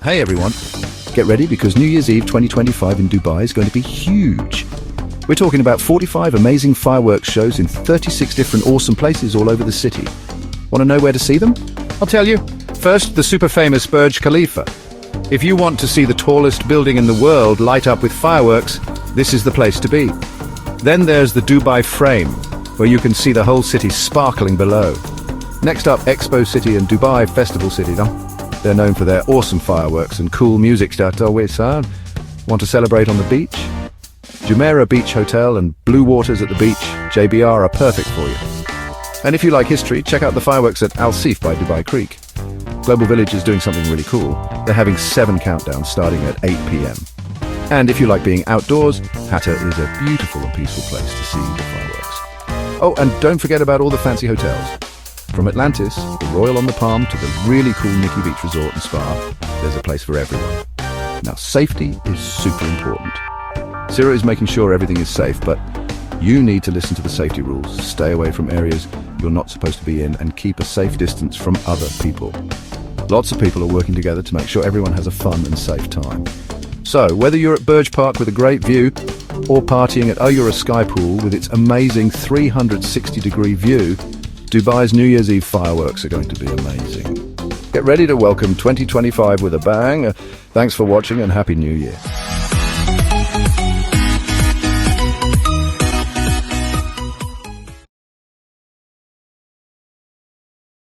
Hey everyone, get ready because New Year's Eve 2025 in Dubai is going to be huge. We're talking about 45 amazing fireworks shows in 36 different awesome places all over the city. Want to know where to see them? I'll tell you. First, the super famous Burj Khalifa. If you want to see the tallest building in the world light up with fireworks, this is the place to be. Then there's the Dubai Frame, where you can see the whole city sparkling below. Next up, Expo City and Dubai Festival City. They're known for their awesome fireworks and cool music. Want to celebrate on the beach? Jumeirah Beach Hotel and Blue Waters at the beach, JBR, are perfect for you. And if you like history, check out the fireworks at Al Seef by Dubai Creek. Global Village is doing something really cool. They're having 7 countdowns starting at 8 p.m. And if you like being outdoors, Hatta is a beautiful and peaceful place to see the fireworks. Oh, and don't forget about all the fancy hotels. From Atlantis, the Royal on the Palm, to the really cool Nikki Beach Resort and Spa, there's a place for everyone. Now, safety is super important. SIRA is making sure everything is safe, but you need to listen to the safety rules. Stay away from areas you're not supposed to be in and keep a safe distance from other people. Lots of people are working together to make sure everyone has a fun and safe time. So, whether you're at Burj Park with a great view, or partying at Uyura Sky Pool with its amazing 360-degree view, Dubai's New Year's Eve fireworks are going to be amazing. Get ready to welcome 2025 with a bang. Thanks for watching and Happy New Year.